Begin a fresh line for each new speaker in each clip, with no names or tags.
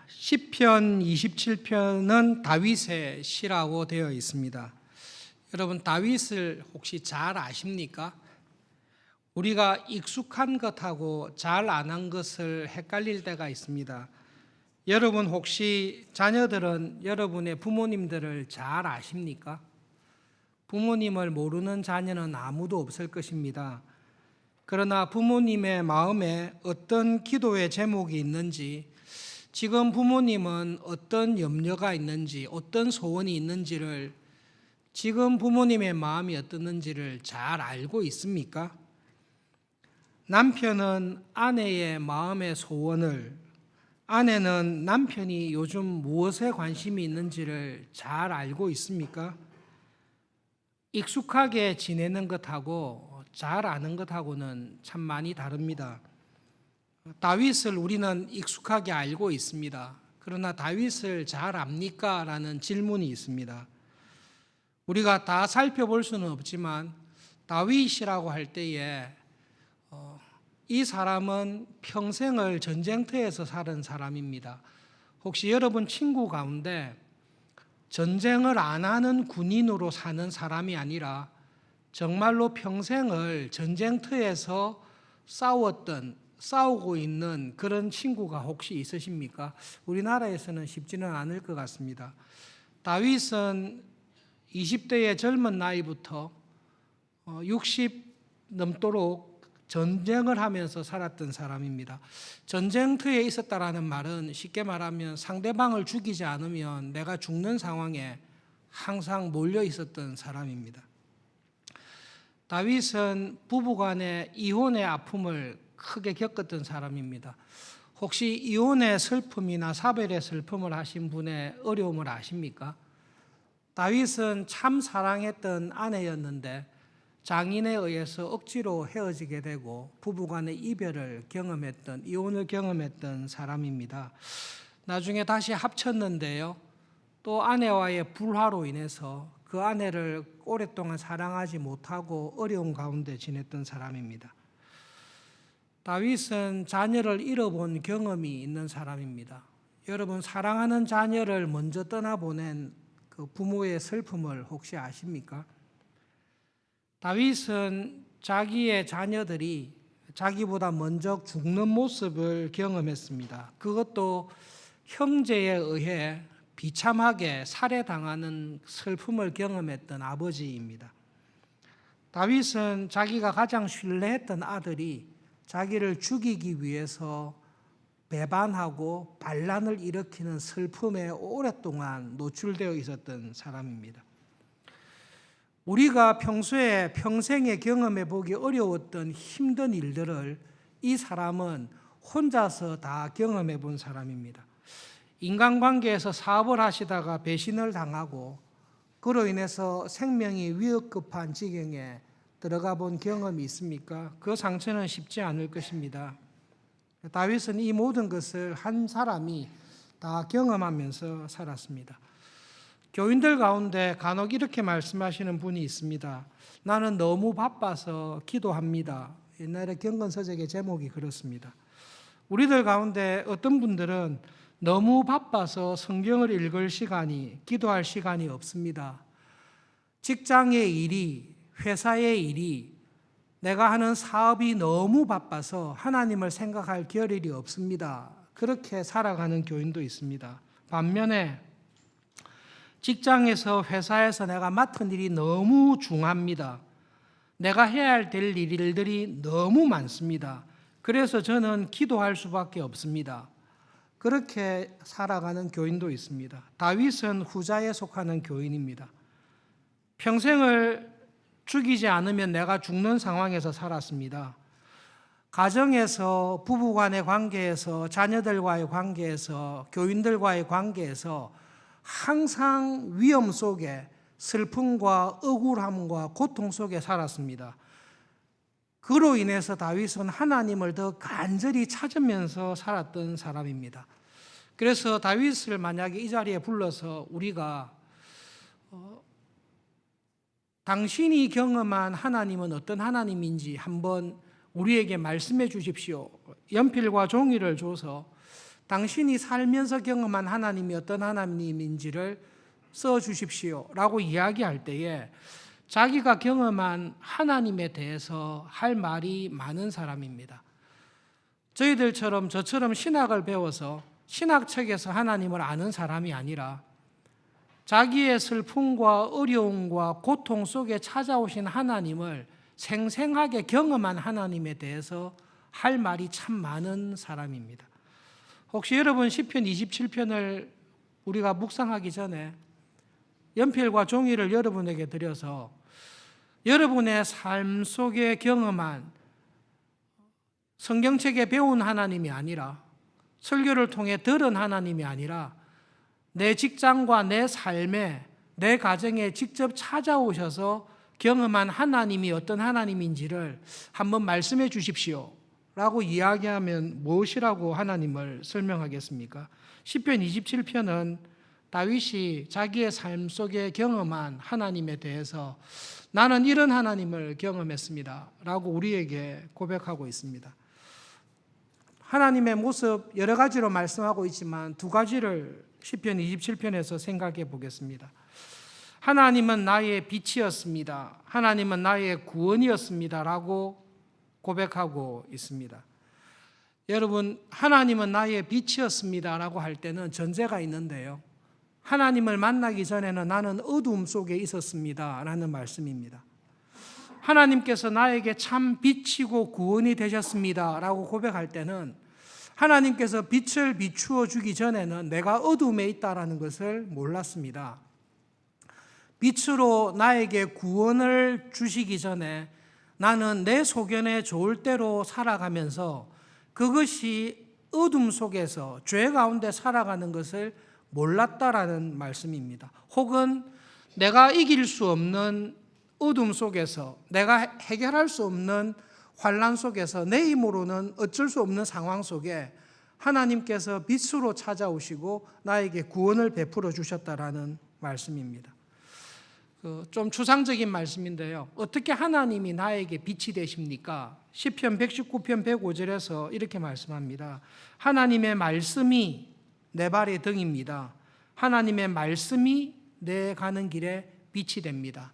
시편 27편은 다윗의 시라고 되어 있습니다. 여러분, 다윗을 혹시 잘 아십니까? 우리가 익숙한 것하고 잘 아는 것을 헷갈릴 때가 있습니다. 여러분, 혹시 자녀들은 여러분의 부모님들을 잘 아십니까? 부모님을 모르는 자녀는 아무도 없을 것입니다. 그러나 부모님의 마음에 어떤 기도의 제목이 있는지, 지금 부모님은 어떤 염려가 있는지, 어떤 소원이 있는지를, 지금 부모님의 마음이 어떻는지를 잘 알고 있습니까? 남편은 아내의 마음의 소원을, 아내는 남편이 요즘 무엇에 관심이 있는지를 잘 알고 있습니까? 익숙하게 지내는 것하고 잘 아는 것하고는 참 많이 다릅니다. 다윗을 우리는 익숙하게 알고 있습니다. 그러나 다윗을 잘 압니까? 라는 질문이 있습니다. 우리가 다 살펴볼 수는 없지만 다윗이라고 할 때에 이 사람은 평생을 전쟁터에서 살은 사람입니다. 혹시 여러분 친구 가운데 전쟁을 안 하는 군인으로 사는 사람이 아니라 정말로 평생을 전쟁터에서 싸우고 있는 그런 친구가 혹시 있으십니까? 우리나라에서는 쉽지는 않을 것 같습니다. 다윗은 20대의 젊은 나이부터 60 넘도록 전쟁을 하면서 살았던 사람입니다. 전쟁터에 있었다라는 말은 쉽게 말하면 상대방을 죽이지 않으면 내가 죽는 상황에 항상 몰려 있었던 사람입니다. 다윗은 부부간의 이혼의 아픔을 크게 겪었던 사람입니다. 혹시 이혼의 슬픔이나 사별의 슬픔을 하신 분의 어려움을 아십니까? 다윗은 참 사랑했던 아내였는데 장인에 의해서 억지로 헤어지게 되고 부부간의 이별을 경험했던, 이혼을 경험했던 사람입니다. 나중에 다시 합쳤는데요, 또 아내와의 불화로 인해서 그 아내를 오랫동안 사랑하지 못하고 어려운 가운데 지냈던 사람입니다. 다윗은 자녀를 잃어본 경험이 있는 사람입니다. 여러분, 사랑하는 자녀를 먼저 떠나보낸 그 부모의 슬픔을 혹시 아십니까? 다윗은 자기의 자녀들이 자기보다 먼저 죽는 모습을 경험했습니다. 그것도 형제에 의해 비참하게 살해당하는 슬픔을 경험했던 아버지입니다. 다윗은 자기가 가장 신뢰했던 아들이 자기를 죽이기 위해서 배반하고 반란을 일으키는 슬픔에 오랫동안 노출되어 있었던 사람입니다. 우리가 평소에 평생에 경험해 보기 어려웠던 힘든 일들을 이 사람은 혼자서 다 경험해 본 사람입니다. 인간관계에서 사업을 하시다가 배신을 당하고 그로 인해서 생명이 위협급한 지경에 들어가 본 경험이 있습니까? 그 상처는 쉽지 않을 것입니다. 다윗은 이 모든 것을 한 사람이 다 경험하면서 살았습니다. 교인들 가운데 간혹 이렇게 말씀하시는 분이 있습니다. 나는 너무 바빠서 기도합니다. 옛날에 경건서적의 제목이 그렇습니다. 우리들 가운데 어떤 분들은 너무 바빠서 성경을 읽을 시간이, 기도할 시간이 없습니다. 직장의 일이, 회사의 일이, 내가 하는 사업이 너무 바빠서 하나님을 생각할 겨를이 없습니다. 그렇게 살아가는 교인도 있습니다. 반면에 직장에서, 회사에서 내가 맡은 일이 너무 중합니다. 내가 해야 할 일들이 너무 많습니다. 그래서 저는 기도할 수밖에 없습니다. 그렇게 살아가는 교인도 있습니다. 다윗은 후자에 속하는 교인입니다. 평생을 죽이지 않으면 내가 죽는 상황에서 살았습니다. 가정에서, 부부간의 관계에서, 자녀들과의 관계에서, 교인들과의 관계에서 항상 위험 속에 슬픔과 억울함과 고통 속에 살았습니다. 그로 인해서 다윗은 하나님을 더 간절히 찾으면서 살았던 사람입니다. 그래서 다윗을 만약에 이 자리에 불러서 우리가 당신이 경험한 하나님은 어떤 하나님인지 한번 우리에게 말씀해 주십시오. 연필과 종이를 줘서 당신이 살면서 경험한 하나님이 어떤 하나님인지를 써주십시오 라고 이야기할 때에 자기가 경험한 하나님에 대해서 할 말이 많은 사람입니다. 저희들처럼 저처럼 신학을 배워서 신학책에서 하나님을 아는 사람이 아니라 자기의 슬픔과 어려움과 고통 속에 찾아오신 하나님을 생생하게 경험한 하나님에 대해서 할 말이 참 많은 사람입니다. 혹시 여러분 시편 27편을 우리가 묵상하기 전에 연필과 종이를 여러분에게 드려서 여러분의 삶 속에 경험한 성경책에 배운 하나님이 아니라 설교를 통해 들은 하나님이 아니라 내 직장과 내 삶에 내 가정에 직접 찾아오셔서 경험한 하나님이 어떤 하나님인지를 한번 말씀해 주십시오 라고 이야기하면 무엇이라고 하나님을 설명하겠습니까? 시편 27편은 다윗이 자기의 삶 속에 경험한 하나님에 대해서 나는 이런 하나님을 경험했습니다 라고 우리에게 고백하고 있습니다. 하나님의 모습 여러 가지로 말씀하고 있지만 두 가지를 시편 27편에서 생각해 보겠습니다. 하나님은 나의 빛이었습니다. 하나님은 나의 구원이었습니다 라고 고백하고 있습니다. 여러분, 하나님은 나의 빛이었습니다 라고 할 때는 전제가 있는데요. 하나님을 만나기 전에는 나는 어두움 속에 있었습니다 라는 말씀입니다. 하나님께서 나에게 참 빛이고 구원이 되셨습니다 라고 고백할 때는 하나님께서 빛을 비추어 주기 전에는 내가 어둠에 있다라는 것을 몰랐습니다. 빛으로 나에게 구원을 주시기 전에 나는 내 소견에 좋을 대로 살아가면서 그것이 어둠 속에서 죄 가운데 살아가는 것을 몰랐다라는 말씀입니다. 혹은 내가 이길 수 없는 어둠 속에서 내가 해결할 수 없는 환난 속에서 내 힘으로는 어쩔 수 없는 상황 속에 하나님께서 빛으로 찾아오시고 나에게 구원을 베풀어 주셨다라는 말씀입니다. 좀 추상적인 말씀인데요. 어떻게 하나님이 나에게 빛이 되십니까? 시편 119편 105절에서 이렇게 말씀합니다. 하나님의 말씀이 내 발의 등입니다. 하나님의 말씀이 내 가는 길에 빛이 됩니다.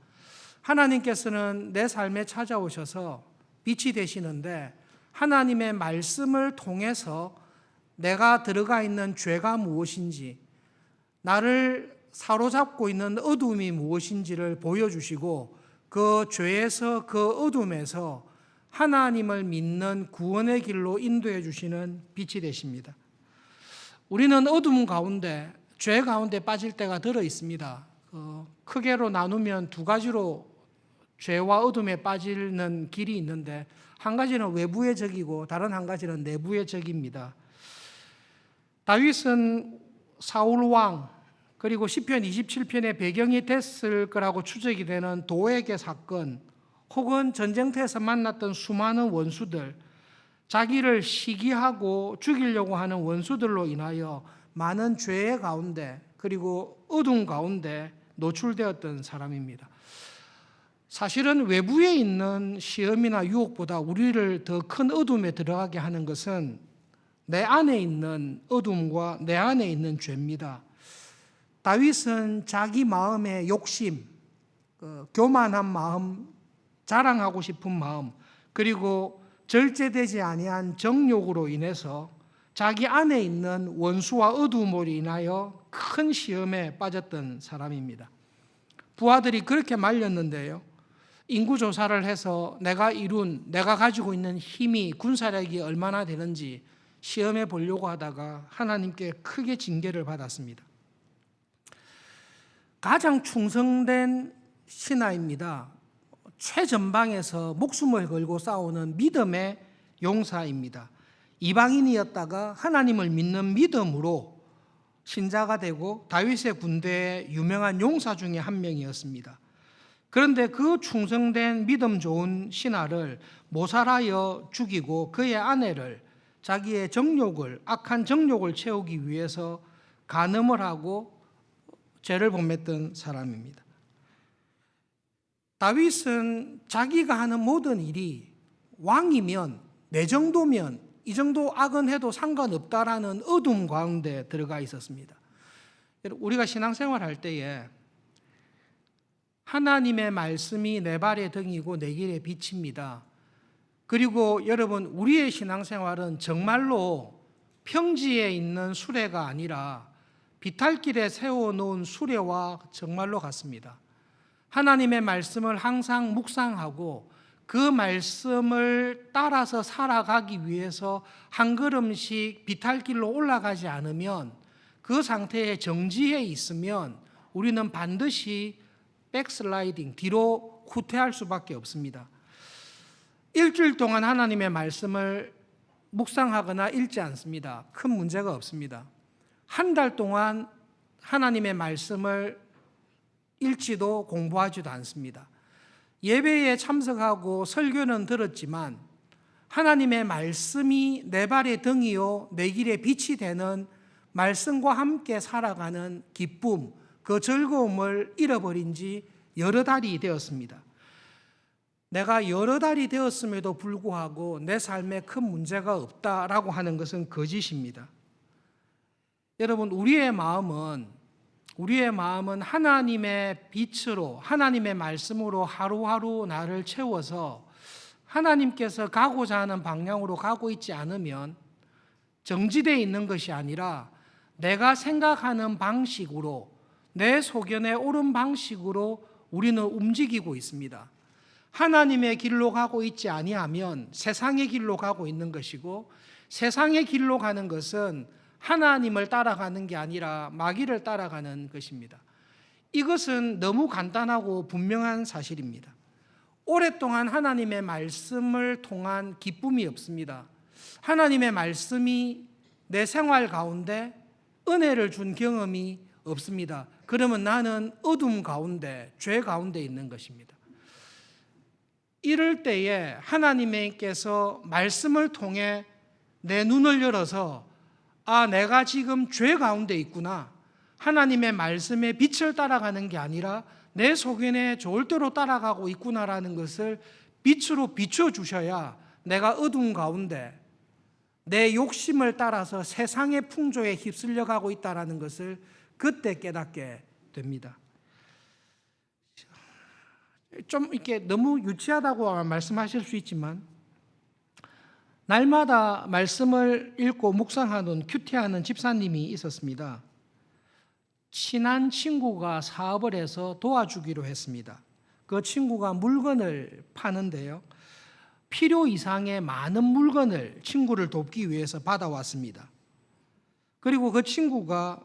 하나님께서는 내 삶에 찾아오셔서 빛이 되시는데 하나님의 말씀을 통해서 내가 들어가 있는 죄가 무엇인지, 나를 사로잡고 있는 어둠이 무엇인지를 보여주시고 그 죄에서 그 어둠에서 하나님을 믿는 구원의 길로 인도해 주시는 빛이 되십니다. 우리는 어둠 가운데, 죄 가운데 빠질 때가 들어 있습니다. 크게로 나누면 두 가지로 죄와 어둠에 빠지는 길이 있는데 한 가지는 외부의 적이고 다른 한 가지는 내부의 적입니다. 다윗은 사울 왕 그리고 시편 27편의 배경이 됐을 거라고 추정이 되는 도액의 사건 혹은 전쟁터에서 만났던 수많은 원수들, 자기를 시기하고 죽이려고 하는 원수들로 인하여 많은 죄의 가운데 그리고 어둠 가운데 노출되었던 사람입니다. 사실은 외부에 있는 시험이나 유혹보다 우리를 더 큰 어둠에 들어가게 하는 것은 내 안에 있는 어둠과 내 안에 있는 죄입니다. 다윗은 자기 마음의 욕심, 교만한 마음, 자랑하고 싶은 마음, 그리고 절제되지 아니한 정욕으로 인해서 자기 안에 있는 원수와 어두움으로 인하여 큰 시험에 빠졌던 사람입니다. 부하들이 그렇게 말렸는데요. 인구조사를 해서 내가 가지고 있는 힘이, 군사력이 얼마나 되는지 시험해 보려고 하다가 하나님께 크게 징계를 받았습니다. 가장 충성된 신하입니다. 최전방에서 목숨을 걸고 싸우는 믿음의 용사입니다. 이방인이었다가 하나님을 믿는 믿음으로 신자가 되고 다윗의 군대의 유명한 용사 중에 한 명이었습니다. 그런데 그 충성된 믿음 좋은 신하를 모살하여 죽이고 그의 아내를 자기의 악한 정욕을 채우기 위해서 간음을 하고 죄를 범했던 사람입니다. 다윗은 자기가 하는 모든 일이 왕이면, 내 정도면 이 정도 악은 해도 상관없다라는 어둠 가운데 들어가 있었습니다. 우리가 신앙생활 할 때에 하나님의 말씀이 내 발의 등이고 내 길의 빛입니다. 그리고 여러분, 우리의 신앙생활은 정말로 평지에 있는 수레가 아니라 비탈길에 세워놓은 수레와 정말로 같습니다. 하나님의 말씀을 항상 묵상하고 그 말씀을 따라서 살아가기 위해서 한 걸음씩 비탈길로 올라가지 않으면, 그 상태에 정지해 있으면 우리는 반드시 백슬라이딩, 뒤로 후퇴할 수밖에 없습니다. 일주일 동안 하나님의 말씀을 묵상하거나 읽지 않습니다. 큰 문제가 없습니다. 한 달 동안 하나님의 말씀을 읽지도 공부하지도 않습니다. 예배에 참석하고 설교는 들었지만 하나님의 말씀이 내 발의 등이요 내 길의 빛이 되는 말씀과 함께 살아가는 기쁨, 그 즐거움을 잃어버린 지 여러 달이 되었습니다. 내가 여러 달이 되었음에도 불구하고 내 삶에 큰 문제가 없다라고 하는 것은 거짓입니다. 여러분, 우리의 마음은 하나님의 빛으로, 하나님의 말씀으로 하루하루 나를 채워서 하나님께서 가고자 하는 방향으로 가고 있지 않으면 정지되어 있는 것이 아니라 내가 생각하는 방식으로, 내 소견에 옳은 방식으로 우리는 움직이고 있습니다. 하나님의 길로 가고 있지 아니하면 세상의 길로 가고 있는 것이고, 세상의 길로 가는 것은 하나님을 따라가는 게 아니라 마귀를 따라가는 것입니다. 이것은 너무 간단하고 분명한 사실입니다. 오랫동안 하나님의 말씀을 통한 기쁨이 없습니다. 하나님의 말씀이 내 생활 가운데 은혜를 준 경험이 없습니다. 그러면 나는 어둠 가운데, 죄 가운데 있는 것입니다. 이럴 때에 하나님께서 말씀을 통해 내 눈을 열어서 내가 지금 죄 가운데 있구나, 하나님의 말씀의 빛을 따라가는 게 아니라 내 소견에 좋을 대로 따라가고 있구나라는 것을 빛으로 비춰주셔야 내가 어둠 가운데 내 욕심을 따라서 세상의 풍조에 휩쓸려 가고 있다는 것을 그때 깨닫게 됩니다. 좀 이렇게 너무 유치하다고 말씀하실 수 있지만, 날마다 말씀을 읽고 묵상하는 큐티하는 집사님이 있었습니다. 친한 친구가 사업을 해서 도와주기로 했습니다. 그 친구가 물건을 파는데요, 필요 이상의 많은 물건을 친구를 돕기 위해서 받아왔습니다. 그리고 그 친구가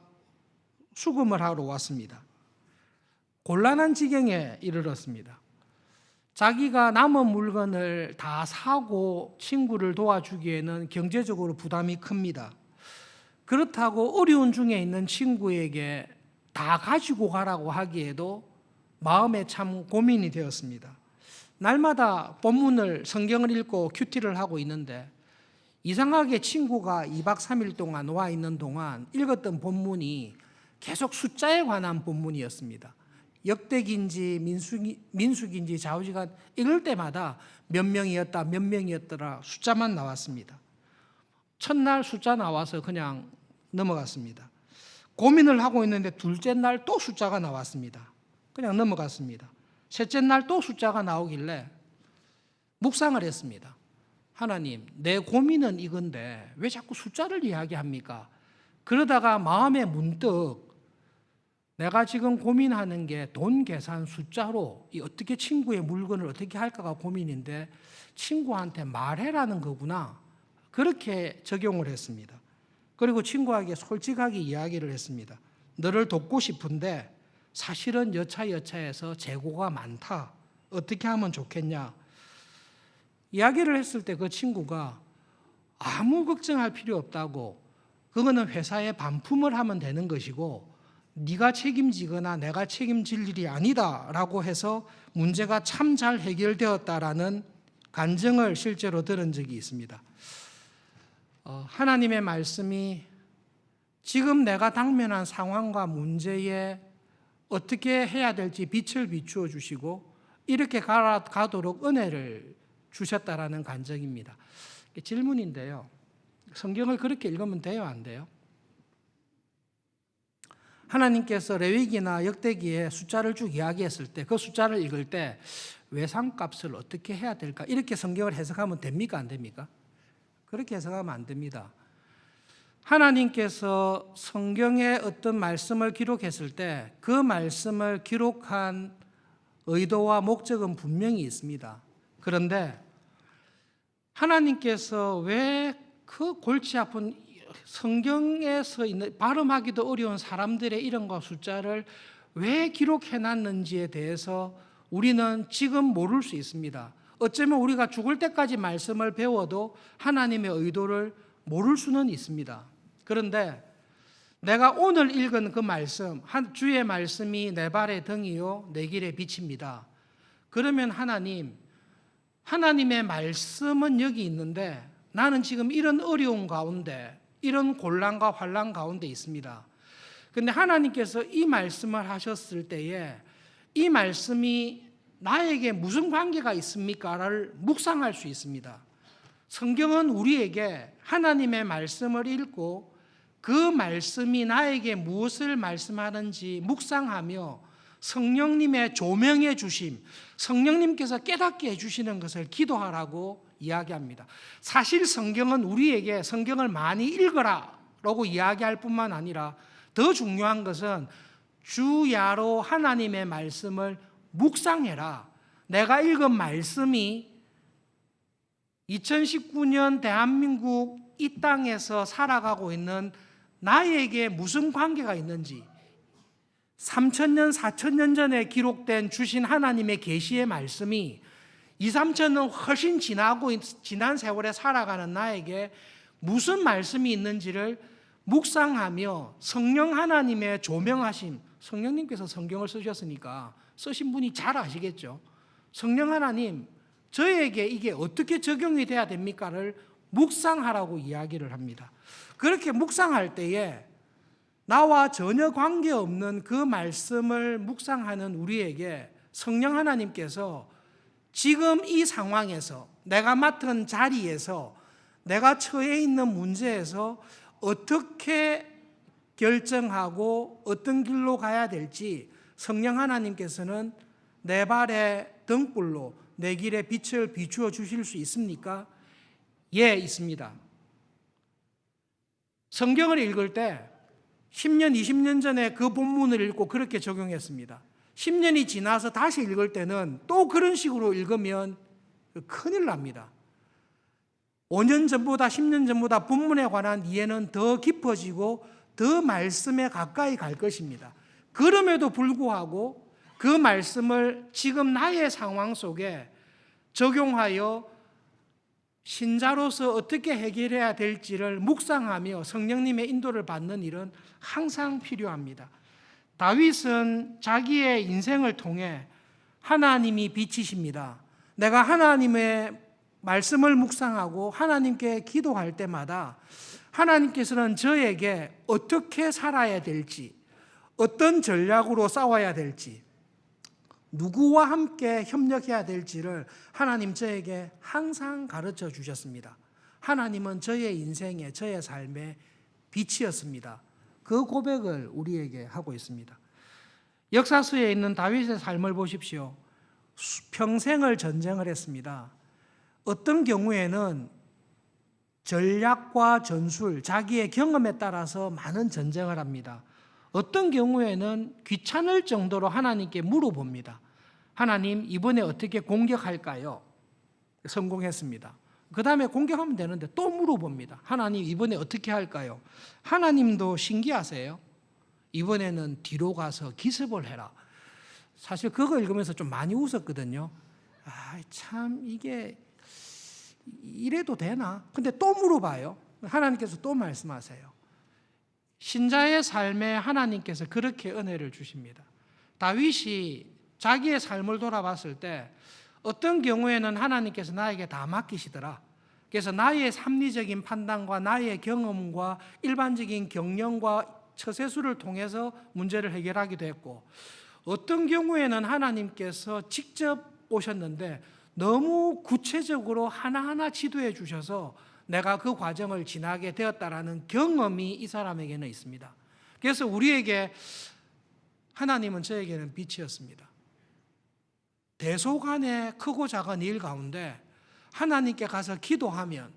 수금을 하러 왔습니다. 곤란한 지경에 이르렀습니다. 자기가 남은 물건을 다 사고 친구를 도와주기에는 경제적으로 부담이 큽니다. 그렇다고 어려운 중에 있는 친구에게 다 가지고 가라고 하기에도 마음에 참 고민이 되었습니다. 날마다 본문을, 성경을 읽고 큐티를 하고 있는데 이상하게 친구가 2박 3일 동안 와 있는 동안 읽었던 본문이 계속 숫자에 관한 본문이었습니다. 역대기인지 민수기인지 좌우지간 읽을 때마다 몇 명이었다, 몇 명이었더라 숫자만 나왔습니다. 첫날 숫자 나와서 그냥 넘어갔습니다. 고민을 하고 있는데 둘째 날 또 숫자가 나왔습니다. 그냥 넘어갔습니다. 셋째 날 또 숫자가 나오길래 묵상을 했습니다. 하나님, 내 고민은 이건데 왜 자꾸 숫자를 이야기합니까? 그러다가 마음에 문득 내가 지금 고민하는 게 돈 계산 숫자로 어떻게 친구의 물건을 어떻게 할까가 고민인데 친구한테 말해라는 거구나, 그렇게 적용을 했습니다. 그리고 친구에게 솔직하게 이야기를 했습니다. 너를 돕고 싶은데 사실은 여차여차해서 재고가 많다, 어떻게 하면 좋겠냐. 이야기를 했을 때 그 친구가 아무 걱정할 필요 없다고, 그거는 회사에 반품을 하면 되는 것이고 네가 책임지거나 내가 책임질 일이 아니다라고 해서 문제가 참 잘 해결되었다라는 간증을 실제로 들은 적이 있습니다. 하나님의 말씀이 지금 내가 당면한 상황과 문제에 어떻게 해야 될지 빛을 비추어 주시고 이렇게 가도록 은혜를 주셨다라는 간증입니다. 질문인데요, 성경을 그렇게 읽으면 돼요, 안 돼요? 하나님께서 레위기나 역대기에 숫자를 쭉 이야기했을 때 그 숫자를 읽을 때 외상값을 어떻게 해야 될까? 이렇게 성경을 해석하면 됩니까? 안 됩니까? 그렇게 해석하면 안 됩니다. 하나님께서 성경에 어떤 말씀을 기록했을 때 그 말씀을 기록한 의도와 목적은 분명히 있습니다. 그런데 하나님께서 왜 그 골치 아픈 성경에서 있는 발음하기도 어려운 사람들의 이름과 숫자를 왜 기록해 놨는지에 대해서 우리는 지금 모를 수 있습니다. 어쩌면 우리가 죽을 때까지 말씀을 배워도 하나님의 의도를 모를 수는 있습니다. 그런데 내가 오늘 읽은 그 말씀, 주의 말씀이 내 발의 등이요 내 길의 빛입니다. 그러면 하나님의 말씀은 여기 있는데 나는 지금 이런 어려움 가운데, 이런 곤란과 환난 가운데 있습니다. 그런데 하나님께서 이 말씀을 하셨을 때에 이 말씀이 나에게 무슨 관계가 있습니까?를 묵상할 수 있습니다. 성경은 우리에게 하나님의 말씀을 읽고 그 말씀이 나에게 무엇을 말씀하는지 묵상하며 성령님의 조명해 주심, 성령님께서 깨닫게 해주시는 것을 기도하라고 이야기합니다. 사실 성경은 우리에게 성경을 많이 읽어라라고 이야기할 뿐만 아니라 더 중요한 것은 주야로 하나님의 말씀을 묵상해라. 내가 읽은 말씀이 2019년 대한민국 이 땅에서 살아가고 있는 나에게 무슨 관계가 있는지, 3,000년, 4,000년 전에 기록된 주신 하나님의 계시의 말씀이 2, 3,000년 훨씬 지난 세월에 살아가는 나에게 무슨 말씀이 있는지를 묵상하며 성령 하나님의 조명하심, 성령님께서 성경을 쓰셨으니까 쓰신 분이 잘 아시겠죠. 성령 하나님, 저에게 이게 어떻게 적용이 돼야 됩니까를 묵상하라고 이야기를 합니다. 그렇게 묵상할 때에 나와 전혀 관계없는 그 말씀을 묵상하는 우리에게 성령 하나님께서 지금 이 상황에서 내가 맡은 자리에서 내가 처해 있는 문제에서 어떻게 결정하고 어떤 길로 가야 될지 성령 하나님께서는 내 발의 등불로 내 길에 빛을 비추어 주실 수 있습니까? 예, 있습니다. 성경을 읽을 때 10년, 20년 전에 그 본문을 읽고 그렇게 적용했습니다. 10년이 지나서 다시 읽을 때는 또 그런 식으로 읽으면 큰일 납니다. 5년 전보다 10년 전보다 본문에 관한 이해는 더 깊어지고 더 말씀에 가까이 갈 것입니다. 그럼에도 불구하고 그 말씀을 지금 나의 상황 속에 적용하여 신자로서 어떻게 해결해야 될지를 묵상하며 성령님의 인도를 받는 일은 항상 필요합니다. 다윗은 자기의 인생을 통해 하나님이 빛이십니다. 내가 하나님의 말씀을 묵상하고 하나님께 기도할 때마다 하나님께서는 저에게 어떻게 살아야 될지, 어떤 전략으로 싸워야 될지, 누구와 함께 협력해야 될지를 하나님 저에게 항상 가르쳐 주셨습니다. 하나님은 저의 인생에, 저의 삶의 빛이었습니다. 그 고백을 우리에게 하고 있습니다. 역사서에 있는 다윗의 삶을 보십시오. 평생을 전쟁을 했습니다. 어떤 경우에는 전략과 전술, 자기의 경험에 따라서 많은 전쟁을 합니다. 어떤 경우에는 귀찮을 정도로 하나님께 물어봅니다. 하나님, 이번에 어떻게 공격할까요? 성공했습니다. 그 다음에 공격하면 되는데 또 물어봅니다. 하나님, 이번에 어떻게 할까요? 하나님도 신기하세요. 이번에는 뒤로 가서 기습을 해라. 사실 그거 읽으면서 좀 많이 웃었거든요. 참 이게 이래도 되나? 근데 또 물어봐요. 하나님께서 또 말씀하세요. 신자의 삶에 하나님께서 그렇게 은혜를 주십니다. 다윗이 자기의 삶을 돌아봤을 때 어떤 경우에는 하나님께서 나에게 다 맡기시더라. 그래서 나의 합리적인 판단과 나의 경험과 일반적인 경영과 처세술을 통해서 문제를 해결하기도 했고, 어떤 경우에는 하나님께서 직접 오셨는데 너무 구체적으로 하나하나 지도해 주셔서 내가 그 과정을 지나게 되었다라는 경험이 이 사람에게는 있습니다. 그래서 우리에게 하나님은 저에게는 빛이었습니다. 대소간의 크고 작은 일 가운데 하나님께 가서 기도하면,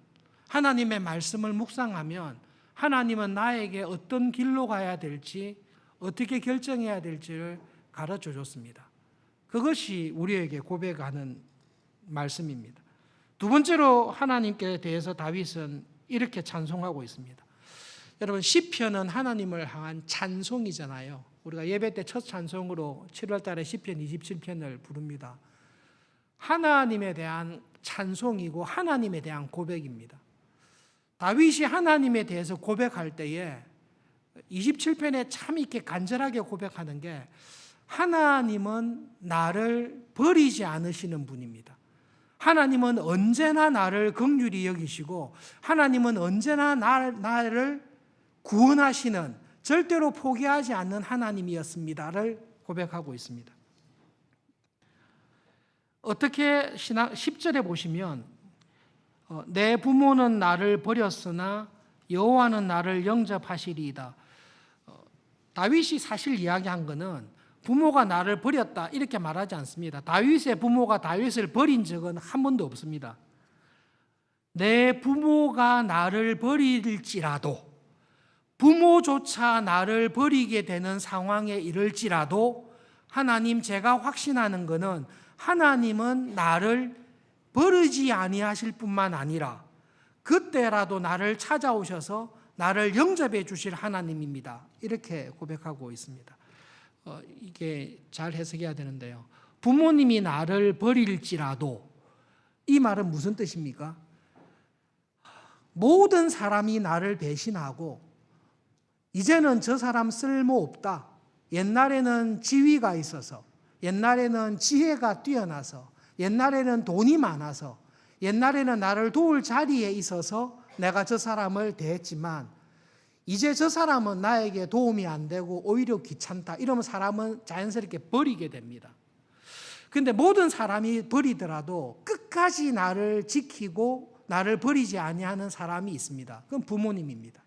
하나님의 말씀을 묵상하면 하나님은 나에게 어떤 길로 가야 될지, 어떻게 결정해야 될지를 가르쳐 줬습니다. 그것이 우리에게 고백하는 말씀입니다. 두 번째로 하나님께 대해서 다윗은 이렇게 찬송하고 있습니다. 여러분, 시편은 하나님을 향한 찬송이잖아요. 우리가 예배 때 첫 찬송으로 7월 달에 시편 27편을 부릅니다. 하나님에 대한 찬송이고 하나님에 대한 고백입니다. 다윗이 하나님에 대해서 고백할 때에 27편에 참 이렇게 간절하게 고백하는 게, 하나님은 나를 버리지 않으시는 분입니다. 하나님은 언제나 나를 긍휼히 여기시고 하나님은 언제나 나를 구원하시는, 절대로 포기하지 않는 하나님이었습니다를 고백하고 있습니다. 어떻게 10절에 보시면 내 부모는 나를 버렸으나 여호와는 나를 영접하시리이다. 다윗이 사실 이야기한 것은 부모가 나를 버렸다 이렇게 말하지 않습니다. 다윗의 부모가 다윗을 버린 적은 한 번도 없습니다. 내 부모가 나를 버릴지라도, 부모조차 나를 버리게 되는 상황에 이를지라도, 하나님, 제가 확신하는 것은 하나님은 나를 버리지 아니하실 뿐만 아니라 그때라도 나를 찾아오셔서 나를 영접해 주실 하나님입니다. 이렇게 고백하고 있습니다. 이게 잘 해석해야 되는데요. 부모님이 나를 버릴지라도, 이 말은 무슨 뜻입니까? 모든 사람이 나를 배신하고 이제는 저 사람 쓸모없다, 옛날에는 지위가 있어서, 옛날에는 지혜가 뛰어나서, 옛날에는 돈이 많아서, 옛날에는 나를 도울 자리에 있어서 내가 저 사람을 대했지만 이제 저 사람은 나에게 도움이 안 되고 오히려 귀찮다, 이러면 사람은 자연스럽게 버리게 됩니다. 그런데 모든 사람이 버리더라도 끝까지 나를 지키고 나를 버리지 아니하는 사람이 있습니다. 그건 부모님입니다.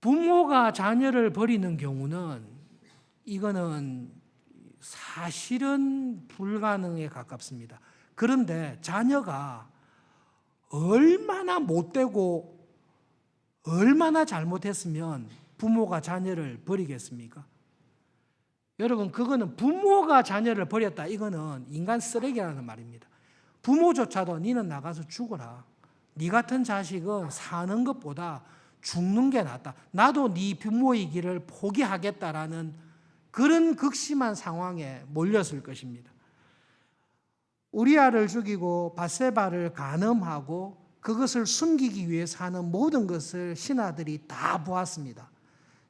부모가 자녀를 버리는 경우는 이거는 사실은 불가능에 가깝습니다. 그런데 자녀가 얼마나 못되고 얼마나 잘못했으면 부모가 자녀를 버리겠습니까? 여러분, 그거는 부모가 자녀를 버렸다, 이거는 인간 쓰레기라는 말입니다. 부모조차도 니는 나가서 죽어라, 니 같은 자식은 사는 것보다 죽는 게 낫다, 나도 네 부모의 길을 포기하겠다라는 그런 극심한 상황에 몰렸을 것입니다. 우리아를 죽이고 밧세바를 간음하고 그것을 숨기기 위해서 하는 모든 것을 신하들이 다 보았습니다.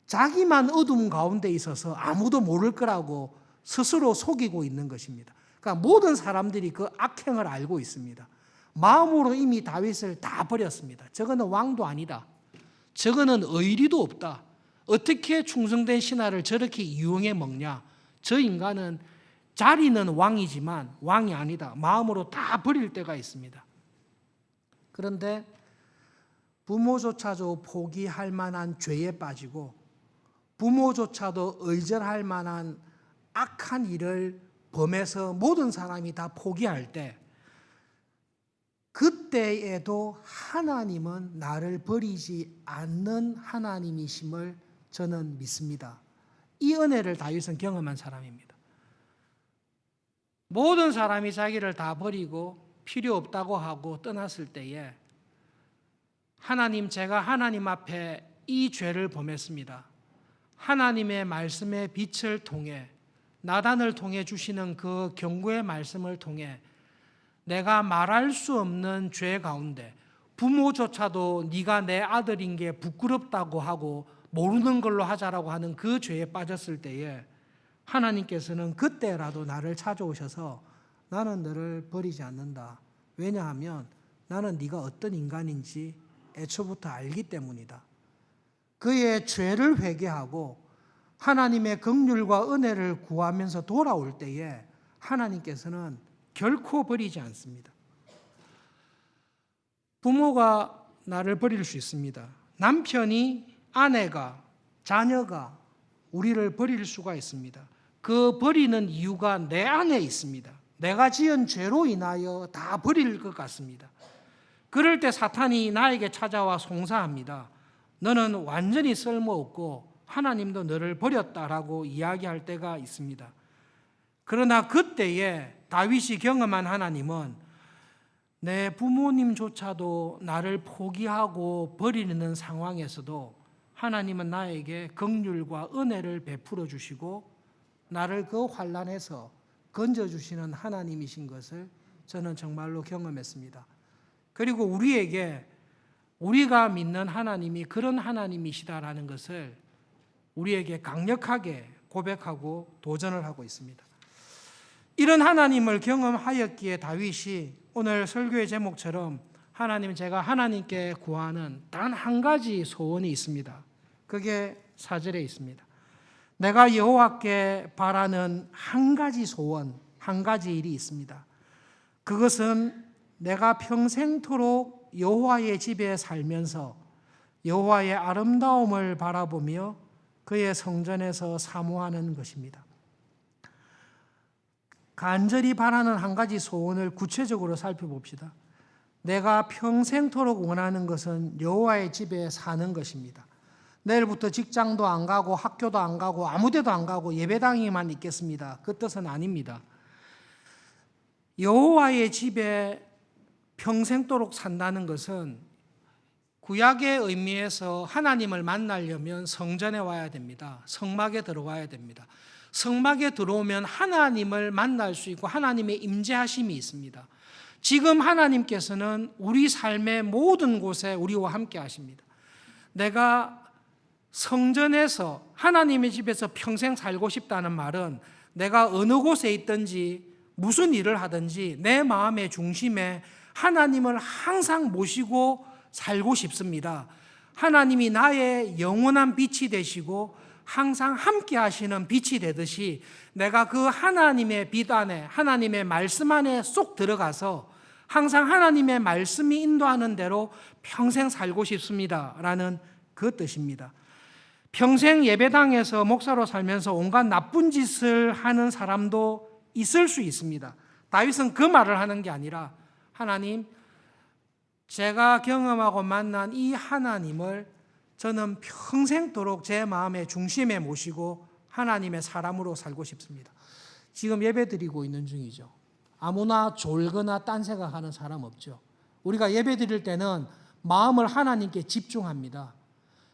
자기만 어둠 가운데 있어서 아무도 모를 거라고 스스로 속이고 있는 것입니다. 그러니까 모든 사람들이 그 악행을 알고 있습니다. 마음으로 이미 다윗을 다 버렸습니다. 저거는 왕도 아니다, 저거는 의리도 없다, 어떻게 충성된 신하를 저렇게 이용해 먹냐, 저 인간은 자리는 왕이지만 왕이 아니다, 마음으로 다 버릴 때가 있습니다. 그런데 부모조차도 포기할 만한 죄에 빠지고 부모조차도 의절할 만한 악한 일을 범해서 모든 사람이 다 포기할 때, 그때에도 하나님은 나를 버리지 않는 하나님이심을 저는 믿습니다. 이 은혜를 다윗은 경험한 사람입니다. 모든 사람이 자기를 다 버리고 필요 없다고 하고 떠났을 때에, 하나님, 제가 하나님 앞에 이 죄를 범했습니다. 하나님의 말씀의 빛을 통해, 나단을 통해 주시는 그 경고의 말씀을 통해 내가 말할 수 없는 죄 가운데, 부모조차도 네가 내 아들인 게 부끄럽다고 하고 모르는 걸로 하자라고 하는 그 죄에 빠졌을 때에 하나님께서는 그때라도 나를 찾아오셔서 나는 너를 버리지 않는다. 왜냐하면 나는 네가 어떤 인간인지 애초부터 알기 때문이다. 그의 죄를 회개하고 하나님의 긍휼과 은혜를 구하면서 돌아올 때에 하나님께서는 결코 버리지 않습니다. 부모가 나를 버릴 수 있습니다. 남편이, 아내가, 자녀가 우리를 버릴 수가 있습니다. 그 버리는 이유가 내 안에 있습니다. 내가 지은 죄로 인하여 다 버릴 것 같습니다. 그럴 때 사탄이 나에게 찾아와 송사합니다. 너는 완전히 쓸모없고 하나님도 너를 버렸다라고 이야기할 때가 있습니다. 그러나 그때에 다윗이 경험한 하나님은 내 부모님조차도 나를 포기하고 버리는 상황에서도 하나님은 나에게 긍휼과 은혜를 베풀어 주시고 나를 그 환난에서 건져주시는 하나님이신 것을 저는 정말로 경험했습니다. 그리고 우리에게 우리가 믿는 하나님이 그런 하나님이시다라는 것을 우리에게 강력하게 고백하고 도전을 하고 있습니다. 이런 하나님을 경험하였기에 다윗이 오늘 설교의 제목처럼 하나님, 제가 하나님께 구하는 단 한 가지 소원이 있습니다. 그게 4절에 있습니다. 내가 여호와께 바라는 한 가지 소원, 한 가지 일이 있습니다. 그것은 내가 평생토록 여호와의 집에 살면서 여호와의 아름다움을 바라보며 그의 성전에서 사모하는 것입니다. 간절히 바라는 한 가지 소원을 구체적으로 살펴봅시다. 내가 평생토록 원하는 것은 여호와의 집에 사는 것입니다. 내일부터 직장도 안 가고 학교도 안 가고 아무 데도 안 가고 예배당에만 있겠습니다. 그 뜻은 아닙니다. 여호와의 집에 평생토록 산다는 것은 구약의 의미에서 하나님을 만나려면 성전에 와야 됩니다. 성막에 들어와야 됩니다. 성막에 들어오면 하나님을 만날 수 있고 하나님의 임재하심이 있습니다. 지금 하나님께서는 우리 삶의 모든 곳에 우리와 함께 하십니다. 내가 성전에서 하나님의 집에서 평생 살고 싶다는 말은 내가 어느 곳에 있든지 무슨 일을 하든지 내 마음의 중심에 하나님을 항상 모시고 살고 싶습니다. 하나님이 나의 영원한 빛이 되시고 항상 함께 하시는 빛이 되듯이 내가 그 하나님의 빛 안에, 하나님의 말씀 안에 쏙 들어가서 항상 하나님의 말씀이 인도하는 대로 평생 살고 싶습니다 라는 그 뜻입니다. 평생 예배당에서 목사로 살면서 온갖 나쁜 짓을 하는 사람도 있을 수 있습니다. 다윗은 그 말을 하는 게 아니라 하나님, 제가 경험하고 만난 이 하나님을 저는 평생도록 제 마음의 중심에 모시고 하나님의 사람으로 살고 싶습니다. 지금 예배 드리고 있는 중이죠. 아무나 졸거나 딴 생각하는 사람 없죠. 우리가 예배 드릴 때는 마음을 하나님께 집중합니다.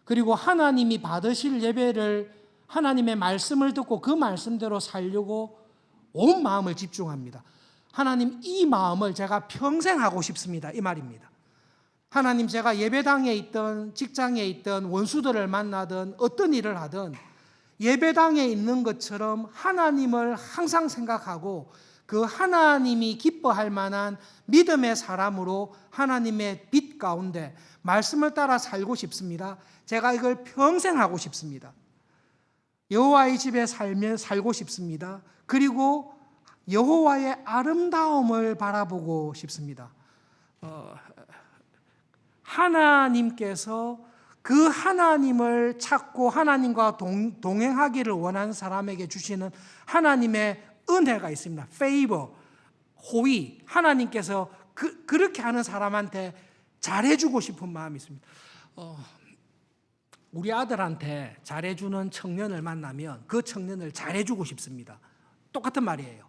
그리고 하나님이 받으실 예배를 하나님의 말씀을 듣고 그 말씀대로 살려고 온 마음을 집중합니다. 하나님, 이 마음을 제가 평생 하고 싶습니다. 이 말입니다. 하나님, 제가 예배당에 있든 직장에 있든 원수들을 만나든 어떤 일을 하든 예배당에 있는 것처럼 하나님을 항상 생각하고 그 하나님이 기뻐할 만한 믿음의 사람으로 하나님의 빛 가운데 말씀을 따라 살고 싶습니다. 제가 이걸 평생 하고 싶습니다. 여호와의 집에 살고 싶습니다. 그리고 여호와의 아름다움을 바라보고 싶습니다. 하나님께서 그 하나님을 찾고 하나님과 동행하기를 원하는 사람에게 주시는 하나님의 은혜가 있습니다. favor, 호의. 하나님께서 그렇게 하는 사람한테 잘해주고 싶은 마음이 있습니다. 우리 아들한테 잘해주는 청년을 만나면 그 청년을 잘해주고 싶습니다. 똑같은 말이에요.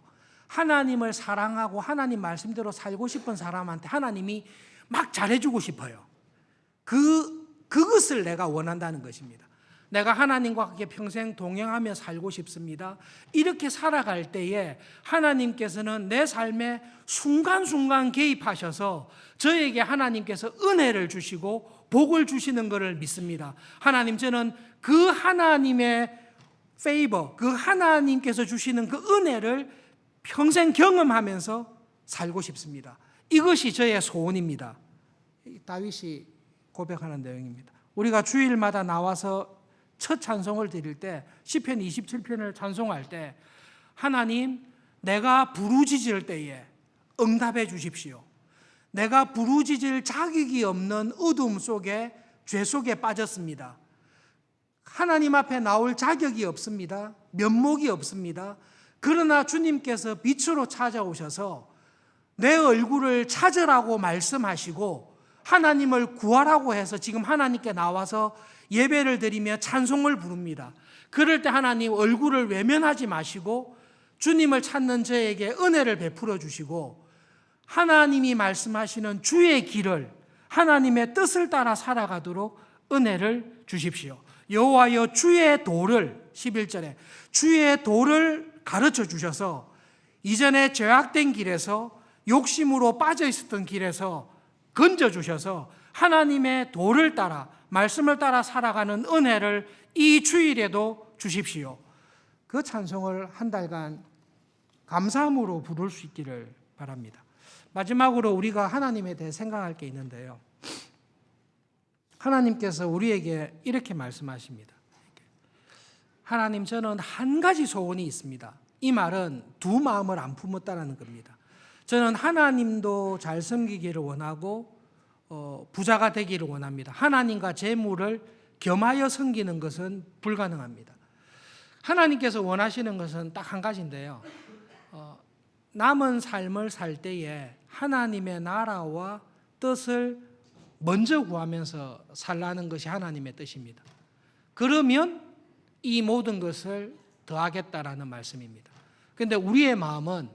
하나님을 사랑하고 하나님 말씀대로 살고 싶은 사람한테 하나님이 막 잘해주고 싶어요. 그것을 내가 원한다는 것입니다. 내가 하나님과 함께 평생 동행하며 살고 싶습니다. 이렇게 살아갈 때에 하나님께서는 내 삶에 순간순간 개입하셔서 저에게 하나님께서 은혜를 주시고 복을 주시는 것을 믿습니다. 하나님, 저는 그 하나님의 favor, 그 하나님께서 주시는 그 은혜를 평생 경험하면서 살고 싶습니다. 이것이 저의 소원입니다. 다윗이 고백하는 내용입니다. 우리가 주일마다 나와서 첫 찬송을 드릴 때 시편 27편을 찬송할 때 하나님, 내가 부르짖을 때에 응답해 주십시오. 내가 부르짖을 자격이 없는 어둠 속에, 죄 속에 빠졌습니다. 하나님 앞에 나올 자격이 없습니다. 면목이 없습니다. 그러나 주님께서 빛으로 찾아오셔서 내 얼굴을 찾으라고 말씀하시고 하나님을 구하라고 해서 지금 하나님께 나와서 예배를 드리며 찬송을 부릅니다. 그럴 때 하나님 얼굴을 외면하지 마시고 주님을 찾는 저에게 은혜를 베풀어 주시고 하나님이 말씀하시는 주의 길을, 하나님의 뜻을 따라 살아가도록 은혜를 주십시오. 여호와여 주의 도를, 11절에 주의 도를 가르쳐 주셔서 이전에 죄악된 길에서, 욕심으로 빠져 있었던 길에서 건져 주셔서 하나님의 도를 따라, 말씀을 따라 살아가는 은혜를 이 주일에도 주십시오. 그 찬송을 한 달간 감사함으로 부를 수 있기를 바랍니다. 마지막으로 우리가 하나님에 대해 생각할 게 있는데요. 하나님께서 우리에게 이렇게 말씀하십니다. 하나님, 저는 한 가지 소원이 있습니다. 이 말은 두 마음을 안 품었다는 겁니다. 저는 하나님도 잘 섬기기를 원하고 부자가 되기를 원합니다. 하나님과 재물을 겸하여 섬기는 것은 불가능합니다. 하나님께서 원하시는 것은 딱 한 가지인데요. 남은 삶을 살 때에 하나님의 나라와 뜻을 먼저 구하면서 살라는 것이 하나님의 뜻입니다. 그러면 이 모든 것을 더하겠다라는 말씀입니다. 그런데 우리의 마음은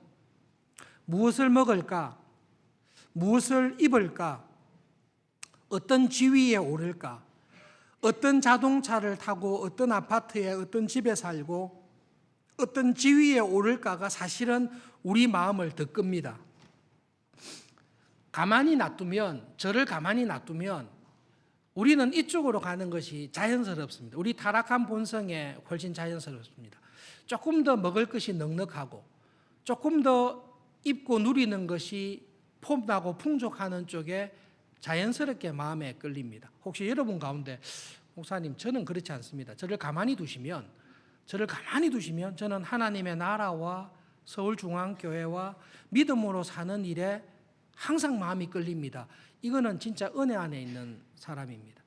무엇을 먹을까? 무엇을 입을까? 어떤 지위에 오를까? 어떤 자동차를 타고 어떤 아파트에 어떤 집에 살고 어떤 지위에 오를까가 사실은 우리 마음을 더 끕니다. 가만히 놔두면, 저를 가만히 놔두면 우리는 이쪽으로 가는 것이 자연스럽습니다. 우리 타락한 본성에 훨씬 자연스럽습니다. 조금 더 먹을 것이 넉넉하고 조금 더 입고 누리는 것이 폼나고 풍족하는 쪽에 자연스럽게 마음에 끌립니다. 혹시 여러분 가운데 목사님, 저는 그렇지 않습니다. 저를 가만히 두시면 저는 하나님의 나라와 서울중앙교회와 믿음으로 사는 일에 항상 마음이 끌립니다. 이거는 진짜 은혜 안에 있는 사람입니다.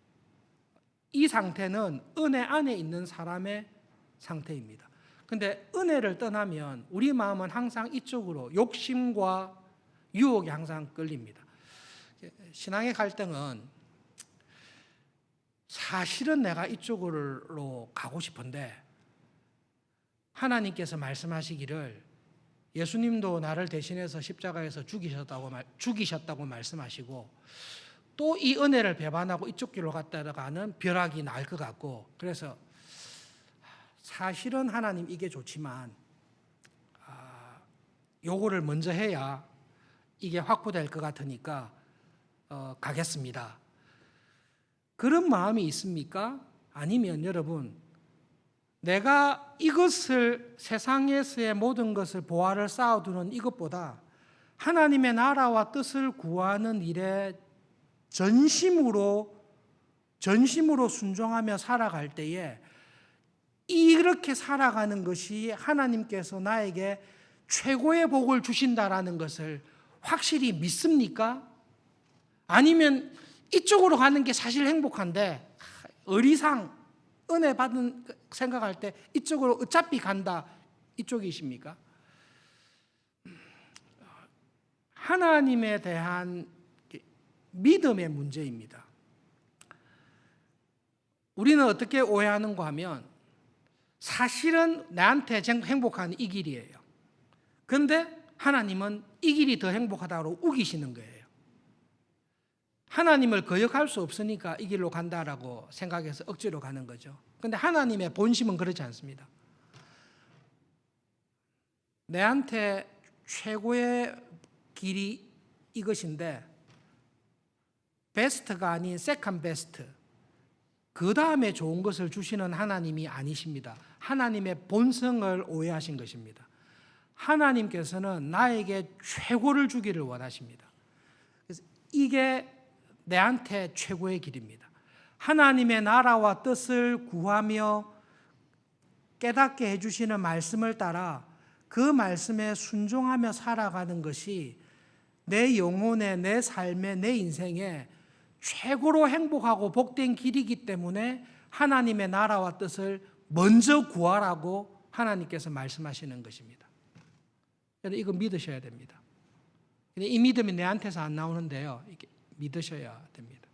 이 상태는 은혜 안에 있는 사람의 상태입니다. 그런데 은혜를 떠나면 우리 마음은 항상 이쪽으로 욕심과 유혹에 항상 끌립니다. 신앙의 갈등은 사실은 내가 이쪽으로 가고 싶은데 하나님께서 말씀하시기를 예수님도 나를 대신해서 십자가에서 죽이셨다고 말씀하시고 또 이 은혜를 배반하고 이쪽 길로 갔다가는 벼락이 날 것 같고, 그래서 사실은 하나님 이게 좋지만 요거를 먼저 해야 이게 확보될 것 같으니까 가겠습니다. 그런 마음이 있습니까? 아니면 여러분, 내가 이것을, 세상에서의 모든 것을 보화를 쌓아두는 이것보다 하나님의 나라와 뜻을 구하는 일에 전심으로 순종하며 살아갈 때에 이렇게 살아가는 것이 하나님께서 나에게 최고의 복을 주신다라는 것을 확실히 믿습니까? 아니면 이쪽으로 가는 게 사실 행복한데 의리상 은혜 받은 생각할 때 이쪽으로 어차피 간다, 이쪽이십니까? 하나님에 대한 믿음의 문제입니다. 우리는 어떻게 오해하는가 하면 사실은 나한테 행복한 이 길이에요. 그런데 하나님은 이 길이 더 행복하다고 우기시는 거예요. 하나님을 거역할 수 없으니까 이 길로 간다라고 생각해서 억지로 가는 거죠. 그런데 하나님의 본심은 그렇지 않습니다. 내한테 최고의 길이 이것인데 베스트가 아닌 세컨 베스트, 그 다음에 좋은 것을 주시는 하나님이 아니십니다. 하나님의 본성을 오해하신 것입니다. 하나님께서는 나에게 최고를 주기를 원하십니다. 그래서 이게 내한테 최고의 길입니다. 하나님의 나라와 뜻을 구하며 깨닫게 해주시는 말씀을 따라 그 말씀에 순종하며 살아가는 것이 내 영혼에, 내 삶에, 내 인생에 최고로 행복하고 복된 길이기 때문에 하나님의 나라와 뜻을 먼저 구하라고 하나님께서 말씀하시는 것입니다. 여러분 이거 믿으셔야 됩니다. 이 믿음이 내한테서 안 나오는데요. 이게 믿으셔야 됩니다.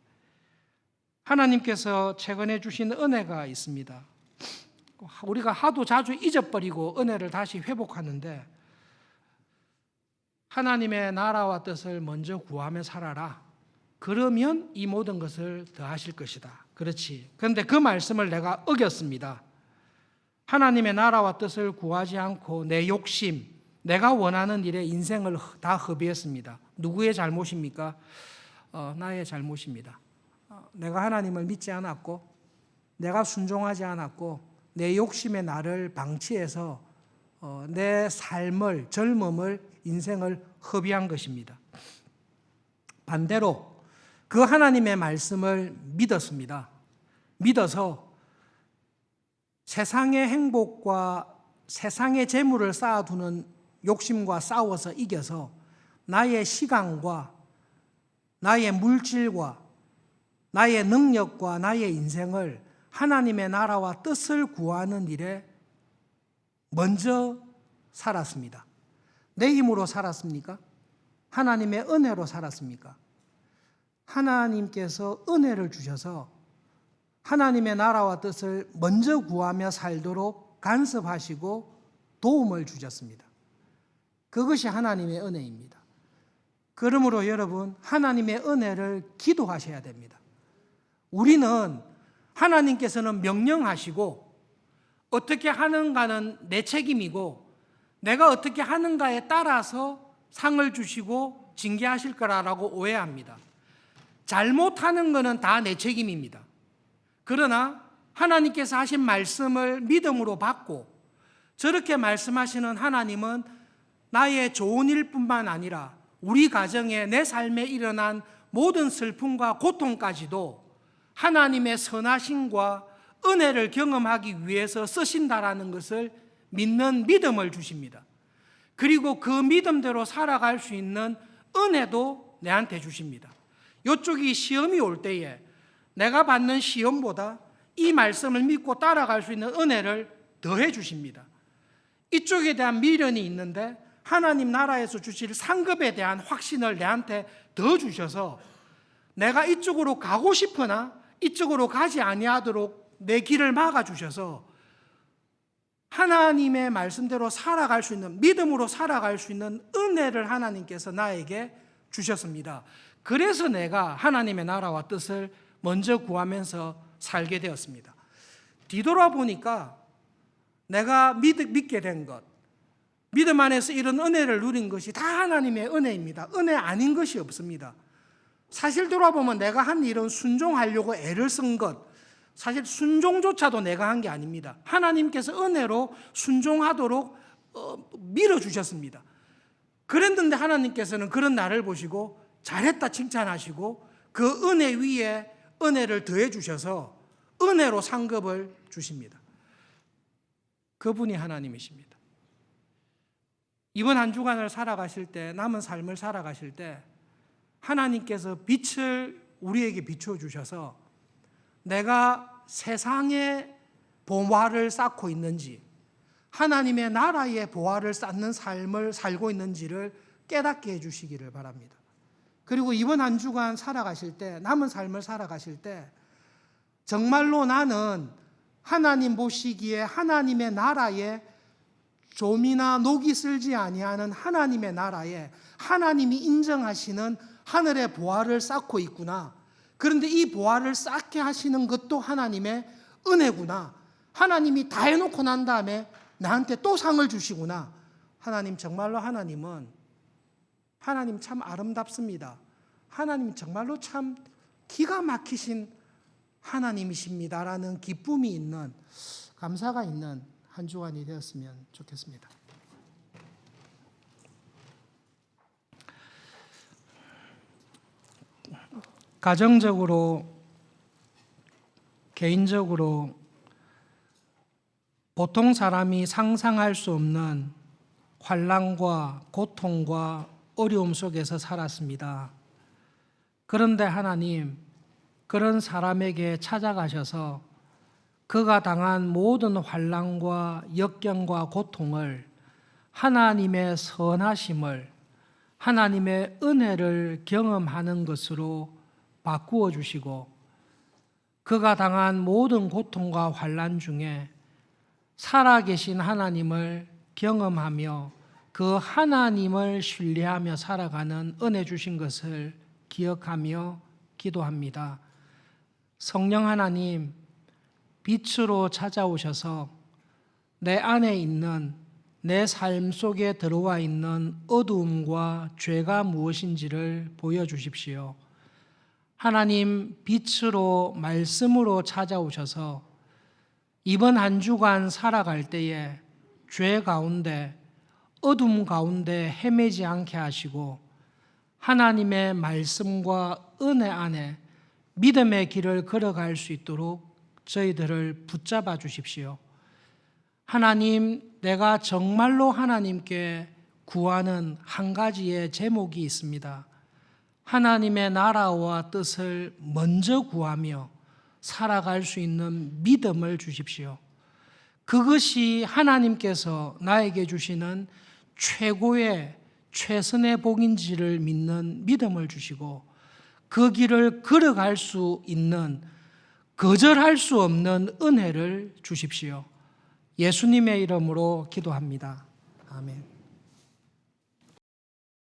하나님께서 최근에 주신 은혜가 있습니다. 우리가 하도 자주 잊어버리고 은혜를 다시 회복하는데, 하나님의 나라와 뜻을 먼저 구하며 살아라. 그러면 이 모든 것을 더하실 것이다. 그렇지. 그런데 그 말씀을 내가 어겼습니다. 하나님의 나라와 뜻을 구하지 않고 내 욕심, 내가 원하는 일에 인생을 다 허비했습니다. 누구의 잘못입니까? 나의 잘못입니다. 내가 하나님을 믿지 않았고, 내가 순종하지 않았고, 내 욕심에 나를 방치해서 내 삶을, 젊음을, 인생을 허비한 것입니다. 반대로 그 하나님의 말씀을 믿었습니다. 믿어서 세상의 행복과 세상의 재물을 쌓아두는 욕심과 싸워서 이겨서 나의 시간과 나의 물질과 나의 능력과 나의 인생을 하나님의 나라와 뜻을 구하는 일에 먼저 살았습니다. 내 힘으로 살았습니까? 하나님의 은혜로 살았습니까? 하나님께서 은혜를 주셔서 하나님의 나라와 뜻을 먼저 구하며 살도록 간섭하시고 도움을 주셨습니다. 그것이 하나님의 은혜입니다. 그러므로 여러분, 하나님의 은혜를 기도하셔야 됩니다. 우리는 하나님께서는 명령하시고 어떻게 하는가는 내 책임이고 내가 어떻게 하는가에 따라서 상을 주시고 징계하실 거라고 오해합니다. 잘못하는 것은 다 내 책임입니다. 그러나 하나님께서 하신 말씀을 믿음으로 받고 저렇게 말씀하시는 하나님은 나의 좋은 일뿐만 아니라 우리 가정에 내 삶에 일어난 모든 슬픔과 고통까지도 하나님의 선하심과 은혜를 경험하기 위해서 쓰신다라는 것을 믿는 믿음을 주십니다. 그리고 그 믿음대로 살아갈 수 있는 은혜도 내한테 주십니다. 이쪽이 시험이 올 때에 내가 받는 시험보다 이 말씀을 믿고 따라갈 수 있는 은혜를 더해 주십니다. 이쪽에 대한 미련이 있는데 하나님 나라에서 주실 상급에 대한 확신을 내한테 더 주셔서 내가 이쪽으로 가고 싶으나 이쪽으로 가지 아니하도록 내 길을 막아주셔서 하나님의 말씀대로 살아갈 수 있는, 믿음으로 살아갈 수 있는 은혜를 하나님께서 나에게 주셨습니다. 그래서 내가 하나님의 나라와 뜻을 먼저 구하면서 살게 되었습니다. 뒤돌아보니까 내가 믿게 된 것, 믿음 안에서 이런 은혜를 누린 것이 다 하나님의 은혜입니다. 은혜 아닌 것이 없습니다. 사실 돌아보면 내가 한 일은 순종하려고 애를 쓴 것, 사실 순종조차도 내가 한 게 아닙니다. 하나님께서 은혜로 순종하도록 밀어주셨습니다. 그랬는데 하나님께서는 그런 나를 보시고 잘했다 칭찬하시고 그 은혜 위에 은혜를 더해 주셔서 은혜로 상급을 주십니다. 그분이 하나님이십니다. 이번 한 주간을 살아가실 때, 남은 삶을 살아가실 때 하나님께서 빛을 우리에게 비춰주셔서 내가 세상의 보화를 쌓고 있는지 하나님의 나라의 보화를 쌓는 삶을 살고 있는지를 깨닫게 해주시기를 바랍니다. 그리고 이번 한 주간 살아가실 때, 남은 삶을 살아가실 때 정말로 나는 하나님 보시기에 하나님의 나라에 좀이나 녹이 슬지 아니하는 하나님의 나라에 하나님이 인정하시는 하늘의 보화를 쌓고 있구나. 그런데 이 보화를 쌓게 하시는 것도 하나님의 은혜구나. 하나님이 다 해놓고 난 다음에 나한테 또 상을 주시구나. 하나님, 정말로 하나님 참 아름답습니다. 하나님 정말로 참 기가 막히신 하나님이십니다라는 기쁨이 있는, 감사가 있는 한 주간이 되었으면 좋겠습니다. 가정적으로, 개인적으로 보통 사람이 상상할 수 없는 환난과 고통과 어려움 속에서 살았습니다. 그런데 하나님, 그런 사람에게 찾아가셔서 그가 당한 모든 환난과 역경과 고통을 하나님의 선하심을, 하나님의 은혜를 경험하는 것으로 바꾸어 주시고, 그가 당한 모든 고통과 환난 중에 살아계신 하나님을 경험하며 그 하나님을 신뢰하며 살아가는 은혜 주신 것을 기억하며 기도합니다. 성령 하나님, 빛으로 찾아오셔서 내 안에 있는, 내 삶 속에 들어와 있는 어두움과 죄가 무엇인지를 보여주십시오. 하나님, 빛으로 말씀으로 찾아오셔서 이번 한 주간 살아갈 때에 죄 가운데, 어둠 가운데 헤매지 않게 하시고 하나님의 말씀과 은혜 안에 믿음의 길을 걸어갈 수 있도록 저희들을 붙잡아 주십시오. 하나님, 내가 정말로 하나님께 구하는 한 가지의 제목이 있습니다. 하나님의 나라와 뜻을 먼저 구하며 살아갈 수 있는 믿음을 주십시오. 그것이 하나님께서 나에게 주시는 최고의 최선의 복인지를 믿는 믿음을 주시고, 그 길을 걸어갈 수 있는, 거절할 수 없는 은혜를 주십시오. 예수님의 이름으로 기도합니다. 아멘.